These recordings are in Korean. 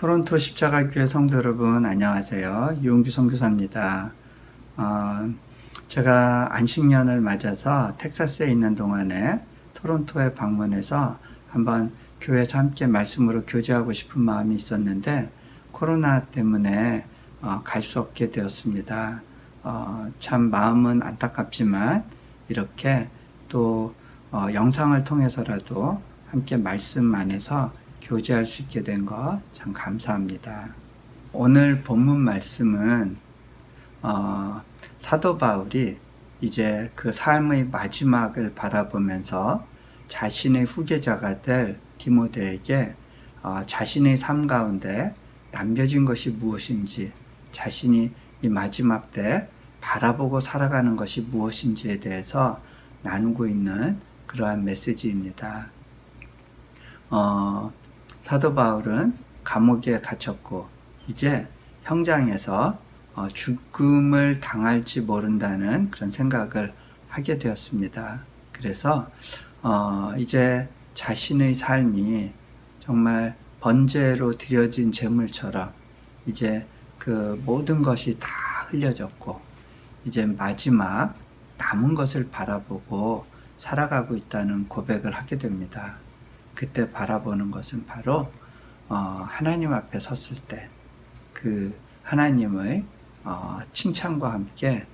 토론토 십자가교회 성도 여러분 안녕하세요. 유은규 선교사입니다. 제가 안식년을 맞아서 텍사스에 있는 동안에 토론토에 방문해서 한번 교회에서 함께 말씀으로 교제하고 싶은 마음이 있었는데 코로나 때문에 갈 수 없게 되었습니다. 참 마음은 안타깝지만 이렇게 또 영상을 통해서라도 함께 말씀 안에서 교제할 수 있게 된 것 참 감사합니다. 오늘 본문 말씀은 사도 바울이 이제 그 삶의 마지막을 바라보면서 자신의 후계자가 될 디모데에게 자신의 삶 가운데 남겨진 것이 무엇인지, 자신이 이 마지막 때 바라보고 살아가는 것이 무엇인지에 대해서 나누고 있는 그러한 메시지입니다. 사도 바울은 감옥에 갇혔고 이제 형장에서 죽음을 당할지 모른다는 그런 생각을 하게 되었습니다. 그래서 이제 자신의 삶이 정말 번제로 드려진 제물처럼 이제 그 모든 것이 다 흘려졌고 이제 마지막 남은 것을 바라보고 살아가고 있다는 고백을 하게 됩니다. 그때 바라보는 것은 바로 하나님 앞에 섰을 때 그 하나님의 칭찬과 함께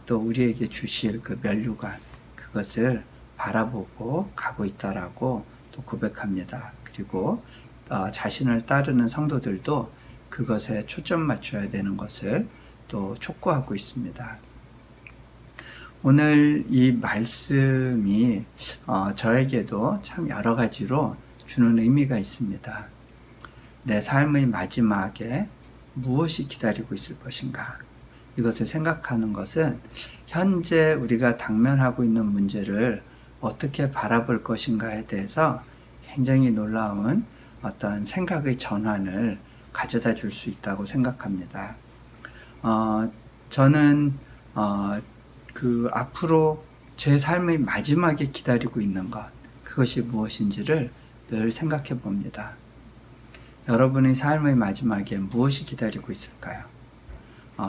또 우리에게 주실 그 면류관, 그것을 바라보고 가고 있다라고 또 고백합니다. 그리고 자신을 따르는 성도들도 그것에 초점 맞춰야 되는 것을 또 촉구하고 있습니다. 오늘 이 말씀이 저에게도 참 여러 가지로 주는 의미가 있습니다. 내 삶의 마지막에 무엇이 기다리고 있을 것인가? 이것을 생각하는 것은 현재 우리가 당면하고 있는 문제를 어떻게 바라볼 것인가에 대해서 굉장히 놀라운 어떤 생각의 전환을 가져다 줄 수 있다고 생각합니다. 저는 그 앞으로 제 삶의 마지막에 기다리고 있는 것, 그것이 무엇인지를 늘 생각해 봅니다. 여러분의 삶의 마지막에 무엇이 기다리고 있을까요?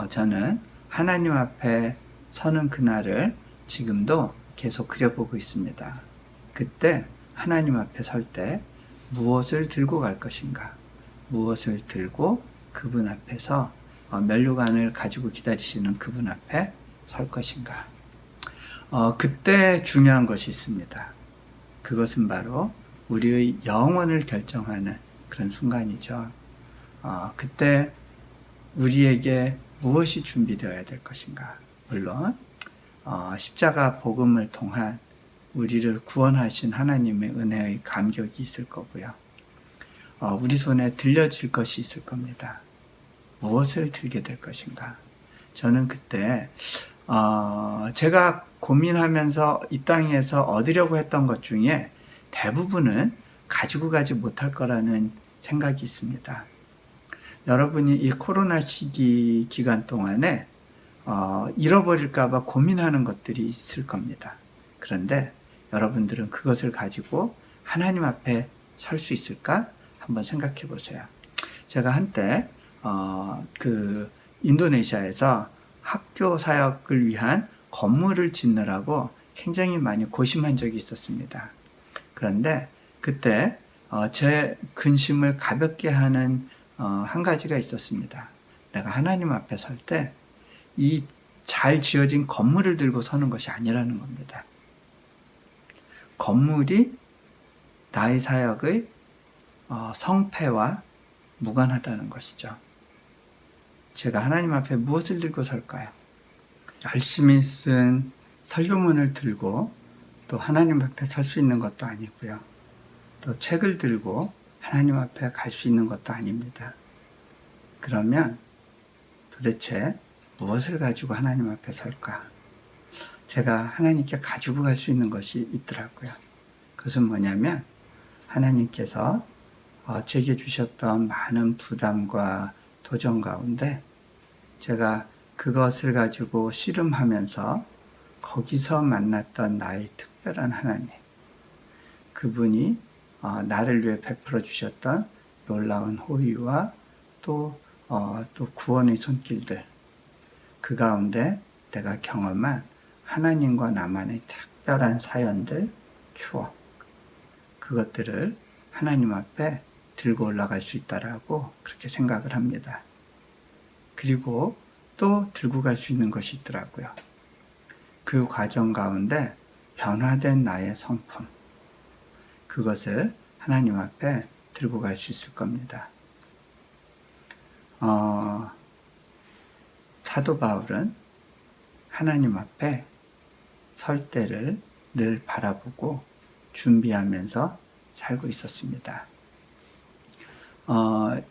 저는 하나님 앞에 서는 그날을 지금도 계속 그려보고 있습니다. 그때 하나님 앞에 설 때 무엇을 들고 갈 것인가? 무엇을 들고 그분 앞에서 면류관을 가지고 기다리시는 그분 앞에 설 것인가? 그때 중요한 것이 있습니다. 그것은 바로 우리의 영혼을 결정하는 그런 순간이죠. 그때 우리에게 무엇이 준비되어야 될 것인가? 물론 십자가 복음을 통한 우리를 구원하신 하나님의 은혜의 감격이 있을 거고요. 우리 손에 들려질 것이 있을 겁니다. 무엇을 들게 될 것인가? 저는 그때 제가 고민하면서 이 땅에서 얻으려고 했던 것 중에 대부분은 가지고 가지 못할 거라는 생각이 있습니다. 여러분이 이 코로나 시기 기간 동안에 잃어버릴까 봐 고민하는 것들이 있을 겁니다. 그런데 여러분들은 그것을 가지고 하나님 앞에 설 수 있을까? 한번 생각해 보세요. 제가 한때 그 인도네시아에서 학교 사역을 위한 건물을 짓느라고 굉장히 많이 고심한 적이 있었습니다. 그런데 그때 제 근심을 가볍게 하는 한 가지가 있었습니다. 내가 하나님 앞에 설 때 이 잘 지어진 건물을 들고 서는 것이 아니라는 겁니다. 건물이 나의 사역의 성패와 무관하다는 것이죠. 제가 하나님 앞에 무엇을 들고 설까요? 열심히 쓴 설교문을 들고 또 하나님 앞에 설 수 있는 것도 아니고요. 또 책을 들고 하나님 앞에 갈 수 있는 것도 아닙니다. 그러면 도대체 무엇을 가지고 하나님 앞에 설까? 제가 하나님께 가지고 갈 수 있는 것이 있더라고요. 그것은 뭐냐면 하나님께서 제게 주셨던 많은 부담과 도전 가운데 제가 그것을 가지고 씨름하면서 거기서 만났던 나의 특별한 하나님, 그분이 나를 위해 베풀어 주셨던 놀라운 호의와 또 구원의 손길들, 그 가운데 내가 경험한 하나님과 나만의 특별한 사연들, 추억, 그것들을 하나님 앞에 들고 올라갈 수 있다라고 그렇게 생각을 합니다. 그리고 또 들고 갈 수 있는 것이 있더라고요. 그 과정 가운데 변화된 나의 성품, 그것을 하나님 앞에 들고 갈 수 있을 겁니다. 사도 바울은 하나님 앞에 설 때를 늘 바라보고 준비하면서 살고 있었습니다.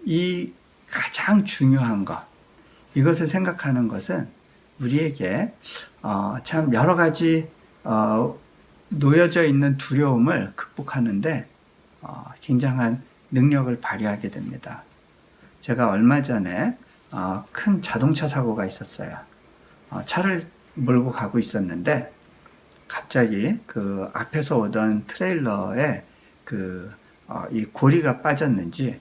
이 가장 중요한 것, 이것을 생각하는 것은 우리에게 참 여러 가지 놓여져 있는 두려움을 극복하는데 굉장한 능력을 발휘하게 됩니다. 제가 얼마 전에 큰 자동차 사고가 있었어요. 차를 몰고 가고 있었는데 갑자기 그 앞에서 오던 트레일러에 이 고리가 빠졌는지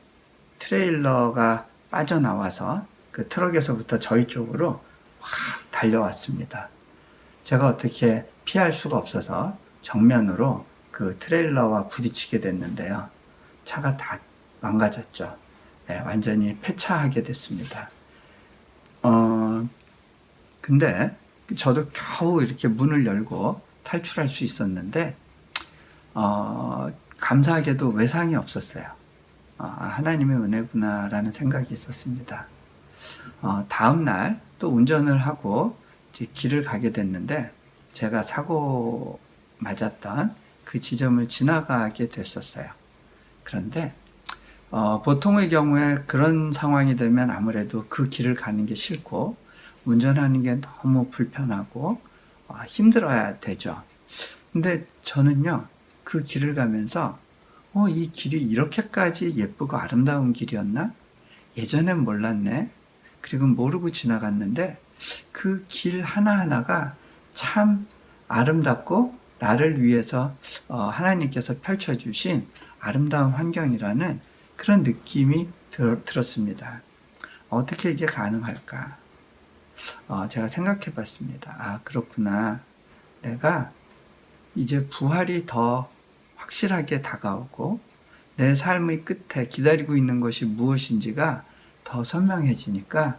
트레일러가 빠져나와서 그 트럭에서부터 저희 쪽으로 확 달려왔습니다. 제가 어떻게 피할 수가 없어서 정면으로 그 트레일러와 부딪히게 됐는데요. 차가 다 망가졌죠. 네, 완전히 폐차하게 됐습니다. 근데 저도 겨우 이렇게 문을 열고 탈출할 수 있었는데 감사하게도 외상이 없었어요. 하나님의 은혜구나라는 생각이 있었습니다. 다음 날 또 운전을 하고 이제 길을 가게 됐는데 제가 사고 맞았던 그 지점을 지나가게 됐었어요. 그런데 보통의 경우에 그런 상황이 되면 아무래도 그 길을 가는 게 싫고 운전하는 게 너무 불편하고 힘들어야 되죠. 근데 저는요, 그 길을 가면서 이 길이 이렇게까지 예쁘고 아름다운 길이었나? 예전엔 몰랐네. 그리고 모르고 지나갔는데 그 길 하나하나가 참 아름답고 나를 위해서 하나님께서 펼쳐주신 아름다운 환경이라는 그런 느낌이 들었습니다. 어떻게 이게 가능할까? 제가 생각해 봤습니다. 그렇구나. 내가 이제 부활이 더 확실하게 다가오고 내 삶의 끝에 기다리고 있는 것이 무엇인지가 더 선명해지니까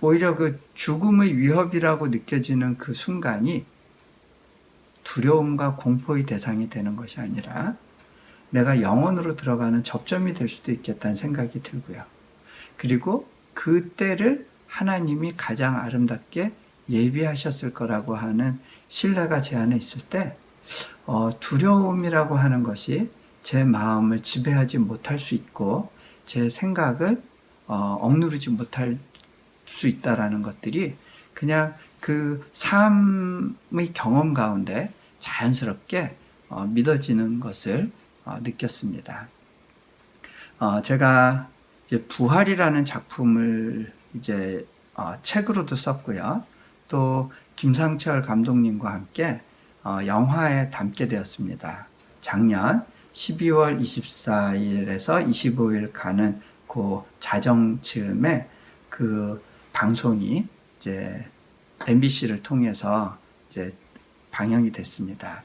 오히려 그 죽음의 위협이라고 느껴지는 그 순간이 두려움과 공포의 대상이 되는 것이 아니라 내가 영혼으로 들어가는 접점이 될 수도 있겠다는 생각이 들고요. 그리고 그때를 하나님이 가장 아름답게 예비하셨을 거라고 하는 신뢰가 제 안에 있을 때 두려움이라고 하는 것이 제 마음을 지배하지 못할 수 있고 제 생각을 억누르지 못할 수 있다라는 것들이 그냥 그 삶의 경험 가운데 자연스럽게 믿어지는 것을 느꼈습니다. 제가 이제 부활이라는 작품을 이제 책으로도 썼고요. 또 김상철 감독님과 함께 영화에 담게 되었습니다. 작년 12월 24일에서 25일 가는 그 자정쯤에 그 방송이 이제 MBC를 통해서 이제 방영이 됐습니다.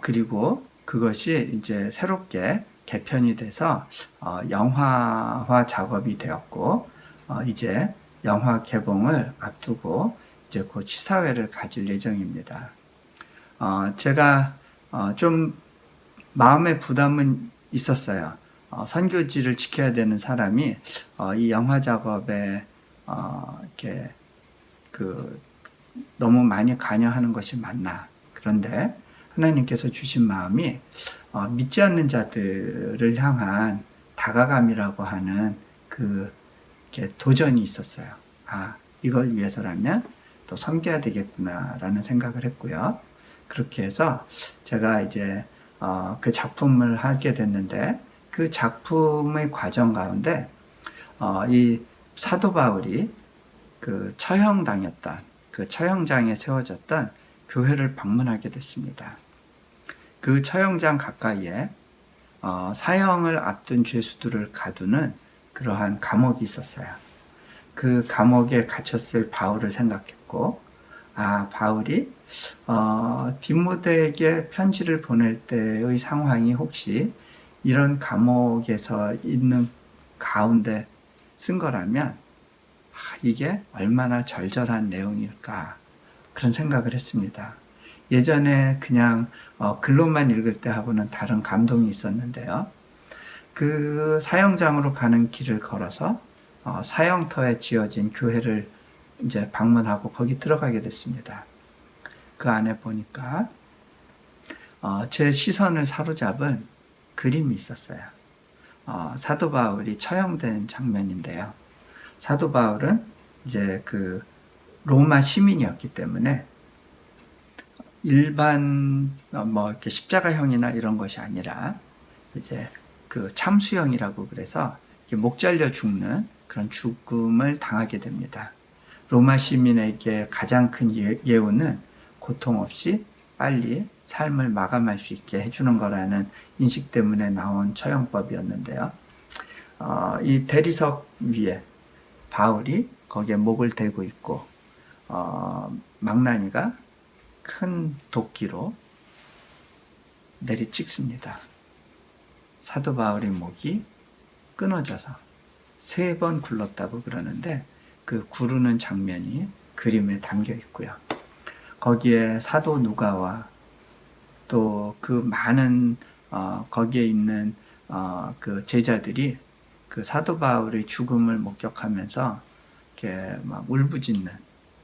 그리고 그것이 이제 새롭게 개편이 돼서 영화화 작업이 되었고 이제 영화 개봉을 앞두고 이제 곧 시사회를 가질 예정입니다. 제가 좀 마음의 부담은 있었어요. 선교지를 지켜야 되는 사람이 이 영화 작업에 이렇게 너무 많이 관여하는 것이 맞나? 그런데 하나님께서 주신 마음이 믿지 않는 자들을 향한 다가감이라고 하는 이렇게 도전이 있었어요. 이걸 위해서라면 또 섬겨야 되겠구나라는 생각을 했고요. 그렇게 해서 제가 이제 그 작품을 하게 됐는데 그 작품의 과정 가운데 이 사도 바울이 그 처형당했던 그 처형장에 세워졌던 교회를 방문하게 됐습니다. 그 처형장 가까이에 사형을 앞둔 죄수들을 가두는 그러한 감옥이 있었어요. 그 감옥에 갇혔을 바울을 생각했고, 바울이 디모데에게 편지를 보낼 때의 상황이 혹시 이런 감옥에서 있는 가운데 쓴 거라면 이게 얼마나 절절한 내용일까, 그런 생각을 했습니다. 예전에 그냥 글로만 읽을 때하고는 다른 감동이 있었는데요. 그 사형장으로 가는 길을 걸어서 사형터에 지어진 교회를 이제 방문하고 거기 들어가게 됐습니다. 그 안에 보니까 제 시선을 사로잡은 그림이 있었어요. 사도 바울이 처형된 장면인데요. 사도 바울은 이제 그 로마 시민이었기 때문에 일반 이렇게 십자가형이나 이런 것이 아니라 이제 그 참수형이라고 그래서 목 잘려 죽는 그런 죽음을 당하게 됩니다. 로마 시민에게 가장 큰 예우는 고통 없이 빨리 삶을 마감할 수 있게 해주는 거라는 인식 때문에 나온 처형법이었는데요. 이 대리석 위에 바울이 거기에 목을 대고 있고, 망나니가 큰 도끼로 내리찍습니다. 사도 바울의 목이 끊어져서 3번 굴렀다고 그러는데, 그 구르는 장면이 그림에 담겨 있고요. 거기에 사도 누가와 또 그 많은 거기에 있는 그 제자들이 그 사도 바울의 죽음을 목격하면서 이렇게 막 울부짖는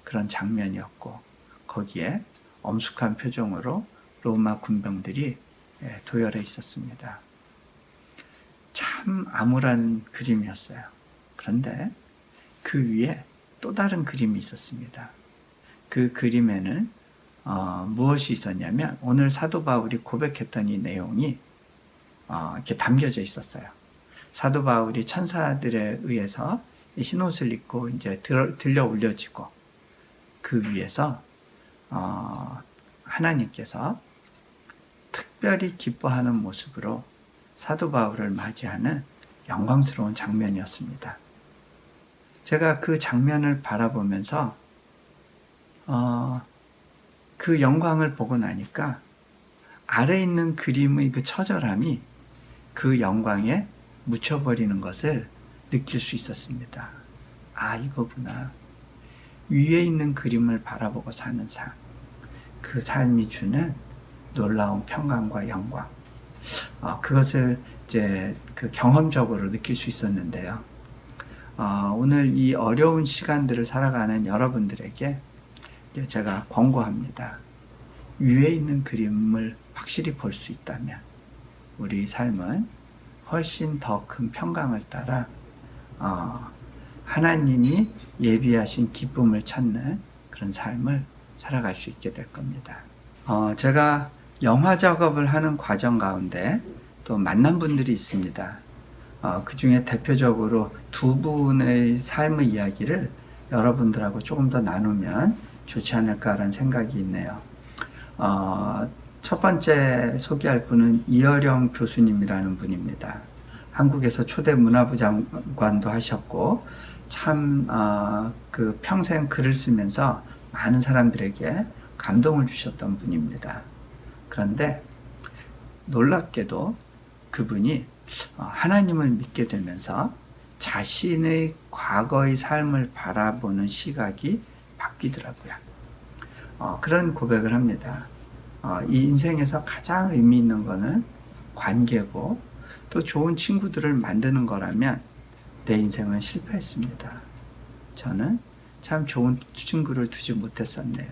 그런 장면이었고, 거기에 엄숙한 표정으로 로마 군병들이 도열해 있었습니다. 참 암울한 그림이었어요. 그런데 그 위에 또 다른 그림이 있었습니다. 그 그림에는 무엇이 있었냐면, 오늘 사도 바울이 고백했던 이 내용이 이렇게 담겨져 있었어요. 사도 바울이 천사들에 의해서 흰옷을 입고 이제 들려 올려지고, 그 위에서 하나님께서 특별히 기뻐하는 모습으로 사도 바울을 맞이하는 영광스러운 장면이었습니다. 제가 그 장면을 바라보면서 그 영광을 보고 나니까 아래 있는 그림의 그 처절함이 그 영광에 묻혀버리는 것을 느낄 수 있었습니다. 이거구나. 위에 있는 그림을 바라보고 사는 삶, 그 삶이 주는 놀라운 평강과 영광, 그것을 이제 그 경험적으로 느낄 수 있었는데요. 오늘 이 어려운 시간들을 살아가는 여러분들에게 제가 권고합니다. 위에 있는 그림을 확실히 볼 수 있다면 우리 삶은 훨씬 더 큰 평강을 따라 하나님이 예비하신 기쁨을 찾는 그런 삶을 살아갈 수 있게 될 겁니다. 제가 영화 작업을 하는 과정 가운데 또 만난 분들이 있습니다. 그 중에 대표적으로 2분의 삶의 이야기를 여러분들하고 조금 더 나누면 좋지 않을까라는 생각이 있네요. 첫 번째 소개할 분은 이어령 교수님이라는 분입니다. 한국에서 초대 문화부 장관도 하셨고, 참 그 평생 글을 쓰면서 많은 사람들에게 감동을 주셨던 분입니다. 그런데 놀랍게도 그분이 하나님을 믿게 되면서 자신의 과거의 삶을 바라보는 시각이 바뀌더라고요. 그런 고백을 합니다. 이 인생에서 가장 의미 있는 거는 관계고, 또 좋은 친구들을 만드는 거라면 내 인생은 실패했습니다. 저는 참 좋은 친구를 두지 못했었네요.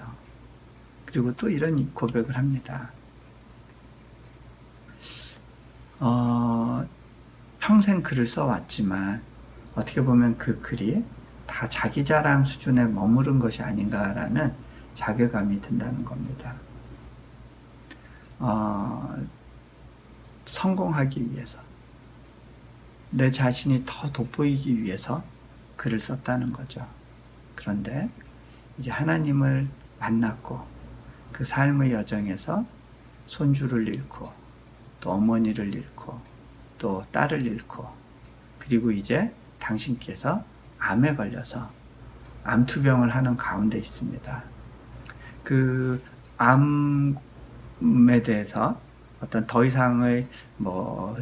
그리고 또 이런 고백을 합니다. 평생 글을 써왔지만 어떻게 보면 그 글이 다 자기 자랑 수준에 머무른 것이 아닌가라는 자괴감이 든다는 겁니다. 성공하기 위해서, 내 자신이 더 돋보이기 위해서 글을 썼다는 거죠. 그런데 이제 하나님을 만났고 그 삶의 여정에서 손주를 잃고 또 어머니를 잃고 또 딸을 잃고, 그리고 이제 당신께서 암에 걸려서 암투병을 하는 가운데 있습니다. 그 암에 대해서 어떤 더 이상의 뭐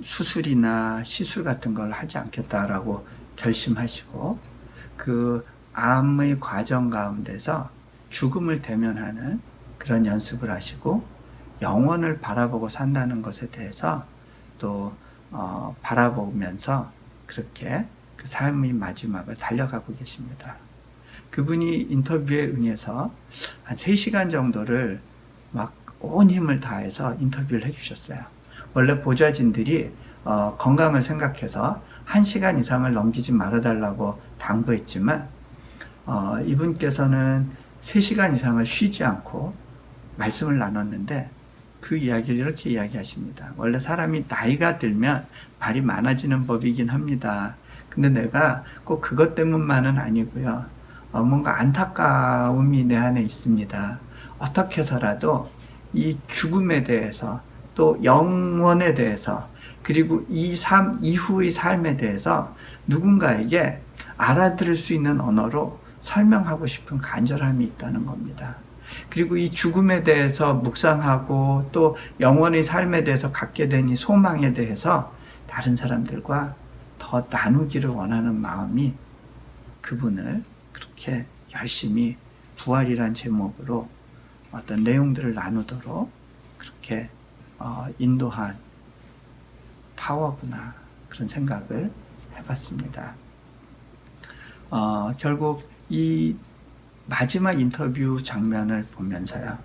수술이나 시술 같은 걸 하지 않겠다라고 결심하시고, 그 암의 과정 가운데서 죽음을 대면하는 그런 연습을 하시고, 영원을 바라보고 산다는 것에 대해서 또 바라보면서 그렇게 그 삶의 마지막을 달려가고 계십니다. 그분이 인터뷰에 응해서 한 3시간 정도를 막 온 힘을 다해서 인터뷰를 해주셨어요. 원래 보좌진들이 건강을 생각해서 1시간 이상을 넘기지 말아달라고 당부했지만, 이분께서는 3시간 이상을 쉬지 않고 말씀을 나눴는데, 그 이야기를 이렇게 이야기하십니다. 원래 사람이 나이가 들면 말이 많아지는 법이긴 합니다. 근데 내가 꼭 그것 때문만은 아니고요. 뭔가 안타까움이 내 안에 있습니다. 어떻게 해서라도 이 죽음에 대해서, 또 영원에 대해서, 그리고 이 삶 이후의 삶에 대해서 누군가에게 알아들을 수 있는 언어로 설명하고 싶은 간절함이 있다는 겁니다. 그리고 이 죽음에 대해서 묵상하고 또 영원의 삶에 대해서 갖게 된 이 소망에 대해서 다른 사람들과 더 나누기를 원하는 마음이 그분을 그렇게 열심히 부활이란 제목으로 어떤 내용들을 나누도록 그렇게 인도한 파워구나, 그런 생각을 해봤습니다. 결국 이 마지막 인터뷰 장면을 보면서요,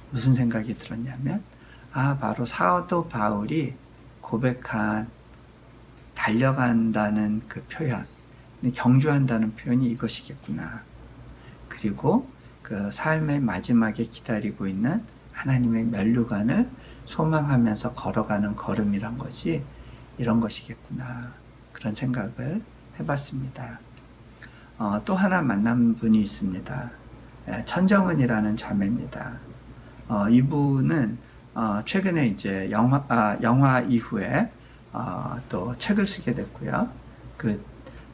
무슨 생각이 들었냐면, 바로 사도 바울이 고백한 달려간다는 그 표현, 경주한다는 표현이 이것이겠구나. 그리고 그 삶의 마지막에 기다리고 있는 하나님의 면류관을 소망하면서 걸어가는 걸음이란 것이 이런 것이겠구나, 그런 생각을 해봤습니다. 또 하나 만난 분이 있습니다. 천정은이라는 자매입니다. 이분은 최근에 이제 영화 이후에 또 책을 쓰게 됐고요. 그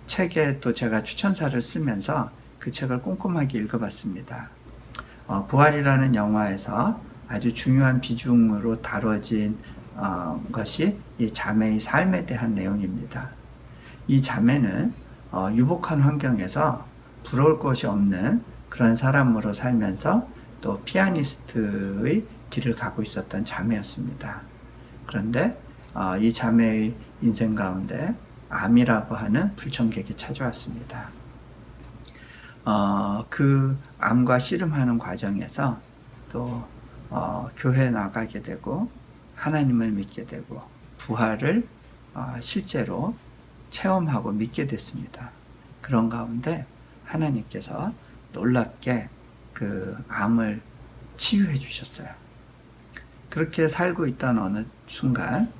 책에 또 제가 추천사를 쓰면서 그 책을 꼼꼼하게 읽어봤습니다. 부활이라는 영화에서 아주 중요한 비중으로 다뤄진 것이 이 자매의 삶에 대한 내용입니다. 이 자매는 유복한 환경에서 부러울 것이 없는 그런 사람으로 살면서 또 피아니스트의 길을 가고 있었던 자매였습니다. 그런데 이 자매의 인생 가운데 암이라고 하는 불청객이 찾아왔습니다. 그 암과 씨름하는 과정에서 또 교회에 나가게 되고 하나님을 믿게 되고 부활을 실제로 체험하고 믿게 됐습니다. 그런 가운데 하나님께서 놀랍게 그 암을 치유해 주셨어요. 그렇게 살고 있던 어느 순간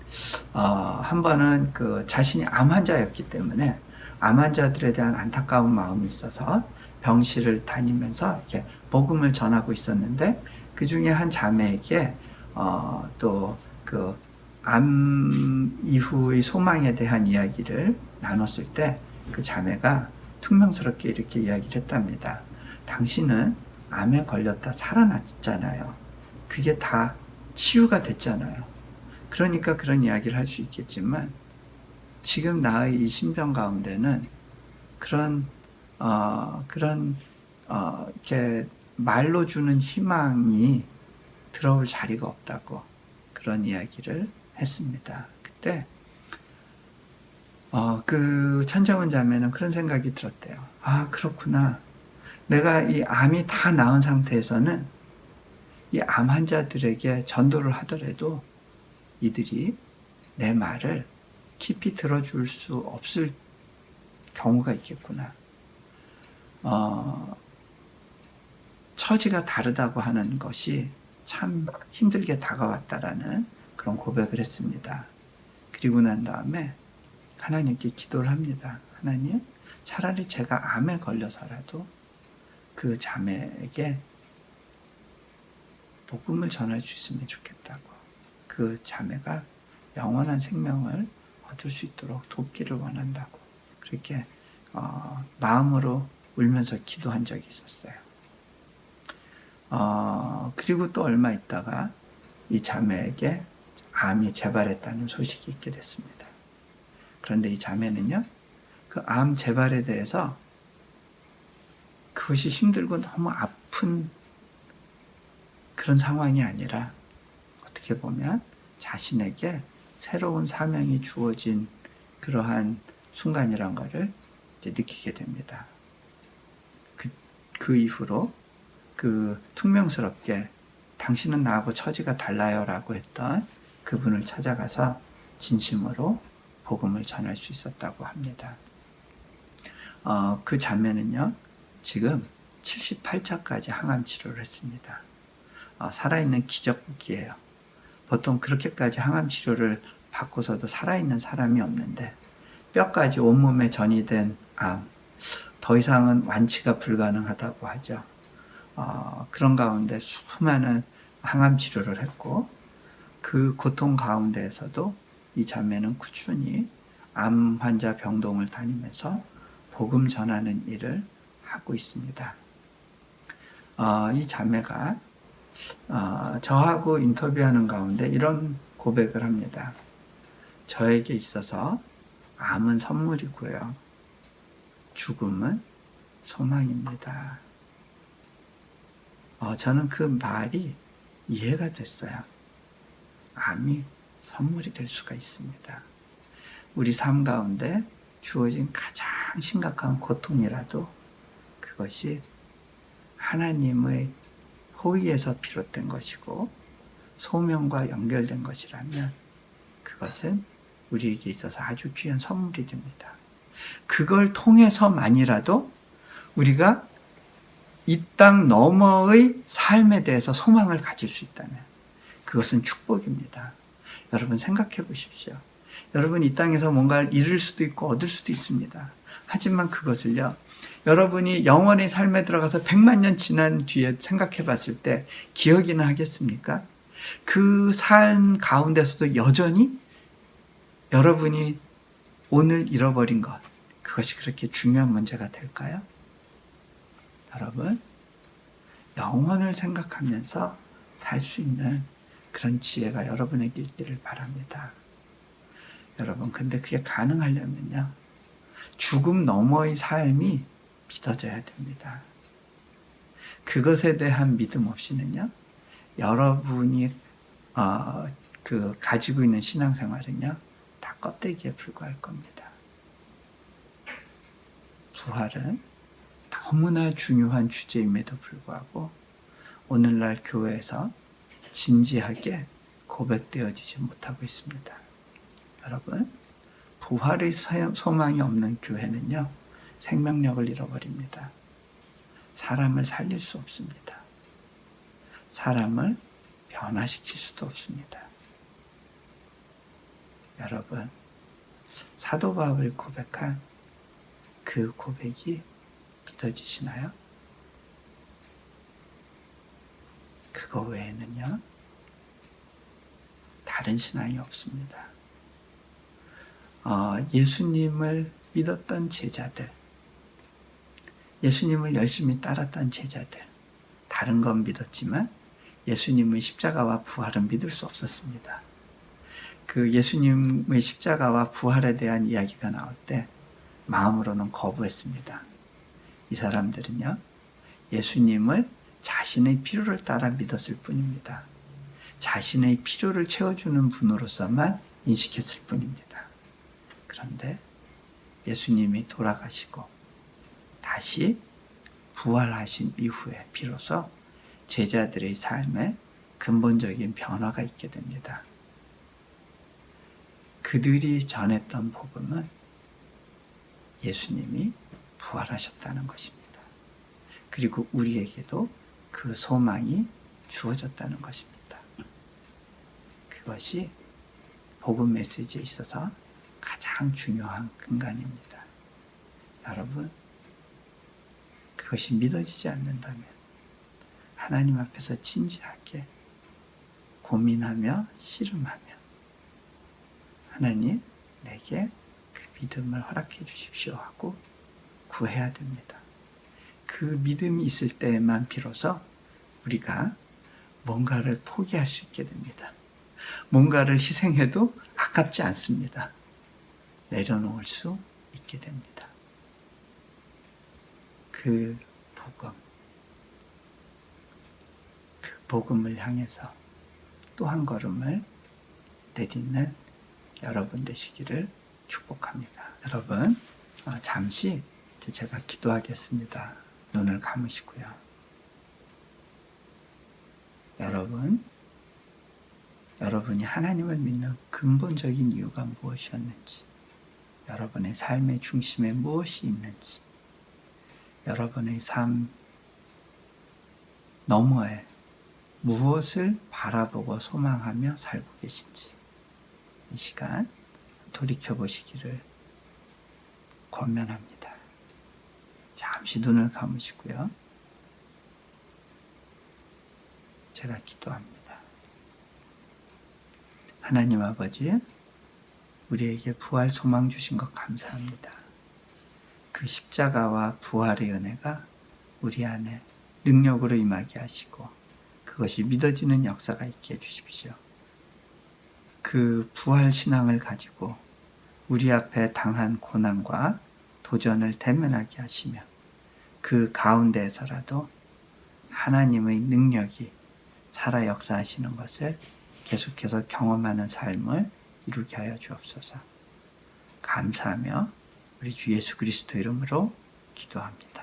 한 번은 그 자신이 암 환자였기 때문에 암 환자들에 대한 안타까운 마음이 있어서 병실을 다니면서 이렇게 복음을 전하고 있었는데, 그 중에 한 자매에게 또 그 암 이후의 소망에 대한 이야기를 나눴을 때 그 자매가 퉁명스럽게 이렇게 이야기를 했답니다. 당신은 암에 걸렸다 살아났잖아요. 그게 다 치유가 됐잖아요. 그러니까 그런 이야기를 할 수 있겠지만, 지금 나의 이 신병 가운데는 그런 이렇게 말로 주는 희망이 들어올 자리가 없다고 그런 이야기를 했습니다. 그때 그 천정은 자매는 그런 생각이 들었대요. 그렇구나. 내가 이 암이 다 나은 상태에서는 이 암 환자들에게 전도를 하더라도 이들이 내 말을 깊이 들어줄 수 없을 경우가 있겠구나. 처지가 다르다고 하는 것이 참 힘들게 다가왔다라는 그런 고백을 했습니다. 그리고 난 다음에 하나님께 기도를 합니다. 하나님, 차라리 제가 암에 걸려서라도 그 자매에게 복음을 전할 수 있으면 좋겠다고. 그 자매가 영원한 생명을 얻을 수 있도록 돕기를 원한다고 그렇게 마음으로 울면서 기도한 적이 있었어요. 그리고 또 얼마 있다가 이 자매에게 암이 재발했다는 소식이 있게 됐습니다. 그런데 이 자매는요, 그 암 재발에 대해서 그것이 힘들고 너무 아픈 그런 상황이 아니라 어떻게 보면 자신에게 새로운 사명이 주어진 그러한 순간이란 것을 이제 느끼게 됩니다. 그 이후로 그 퉁명스럽게 당신은 나하고 처지가 달라요 라고 했던 그분을 찾아가서 진심으로 복음을 전할 수 있었다고 합니다. 그 자매는요, 지금 78차까지 항암 치료를 했습니다. 살아있는 기적이에요. 보통 그렇게까지 항암 치료를 받고서도 살아있는 사람이 없는데 뼈까지 온몸에 전이된 암, 더 이상은 완치가 불가능하다고 하죠. 그런 가운데 수많은 항암 치료를 했고 그 고통 가운데에서도 이 자매는 꾸준히 암 환자 병동을 다니면서 복음 전하는 일을 하고 있습니다. 이 자매가 저하고 인터뷰하는 가운데 이런 고백을 합니다. 저에게 있어서 암은 선물이고요. 죽음은 소망입니다. 저는 그 말이 이해가 됐어요. 암이 선물이 될 수가 있습니다. 우리 삶 가운데 주어진 가장 심각한 고통이라도 그것이 하나님의 호의에서 비롯된 것이고 소명과 연결된 것이라면 그것은 우리에게 있어서 아주 귀한 선물이 됩니다. 그걸 통해서만이라도 우리가 이 땅 너머의 삶에 대해서 소망을 가질 수 있다면 그것은 축복입니다. 여러분 생각해 보십시오. 여러분 이 땅에서 뭔가를 잃을 수도 있고 얻을 수도 있습니다. 하지만 그것을요, 여러분이 영원의 삶에 들어가서 100만 년 지난 뒤에 생각해 봤을 때 기억이나 하겠습니까? 그 삶 가운데서도 여전히 여러분이 오늘 잃어버린 것, 그것이 그렇게 중요한 문제가 될까요? 여러분, 영혼을 생각하면서 살 수 있는 그런 지혜가 여러분에게 있기를 바랍니다. 여러분, 근데 그게 가능하려면요, 죽음 너머의 삶이 믿어져야 됩니다. 그것에 대한 믿음 없이는요, 여러분이 가지고 있는 신앙생활은요, 다 껍데기에 불과할 겁니다. 부활은 너무나 중요한 주제임에도 불구하고 오늘날 교회에서 진지하게 고백되어지지 못하고 있습니다. 여러분, 부활의 소망이 없는 교회는요, 생명력을 잃어버립니다. 사람을 살릴 수 없습니다. 사람을 변화시킬 수도 없습니다. 여러분, 사도 바울이 고백한 그 고백이 믿어지시나요? 그거 외에는요, 다른 신앙이 없습니다. 예수님을 믿었던 제자들, 예수님을 열심히 따랐던 제자들, 다른 건 믿었지만 예수님의 십자가와 부활은 믿을 수 없었습니다. 그 예수님의 십자가와 부활에 대한 이야기가 나올 때 마음으로는 거부했습니다. 이 사람들은요, 예수님을 자신의 필요를 따라 믿었을 뿐입니다. 자신의 필요를 채워주는 분으로서만 인식했을 뿐입니다. 그런데 예수님이 돌아가시고 다시 부활하신 이후에 비로소 제자들의 삶에 근본적인 변화가 있게 됩니다. 그들이 전했던 복음은 예수님이 부활하셨다는 것입니다. 그리고 우리에게도 그 소망이 주어졌다는 것입니다. 그것이 복음 메시지에 있어서 가장 중요한 근간입니다. 여러분, 그것이 믿어지지 않는다면 하나님 앞에서 진지하게 고민하며 씨름하며 하나님 내게 그 믿음을 허락해 주십시오 하고 구해야 됩니다. 그 믿음이 있을 때만 비로소 우리가 뭔가를 포기할 수 있게 됩니다. 뭔가를 희생해도 아깝지 않습니다. 내려놓을 수 있게 됩니다. 그 복음을 향해서 또 한 걸음을 내딛는 여러분 되시기를 축복합니다. 여러분, 잠시 제가 기도하겠습니다. 눈을 감으시고요. 여러분이 하나님을 믿는 근본적인 이유가 무엇이었는지, 여러분의 삶의 중심에 무엇이 있는지, 여러분의 삶 너머에 무엇을 바라보고 소망하며 살고 계신지 이 시간 돌이켜보시기를 권면합니다. 잠시 눈을 감으시고요. 제가 기도합니다. 하나님 아버지, 우리에게 부활 소망 주신 것 감사합니다. 그 십자가와 부활의 은혜가 우리 안에 능력으로 임하게 하시고 그것이 믿어지는 역사가 있게 해주십시오. 그 부활 신앙을 가지고 우리 앞에 당한 고난과 도전을 대면하게 하시며 그 가운데에서라도 하나님의 능력이 살아 역사하시는 것을 계속해서 경험하는 삶을 이루게 하여 주옵소서. 감사하며 우리 주 예수 그리스도 이름으로 기도합니다.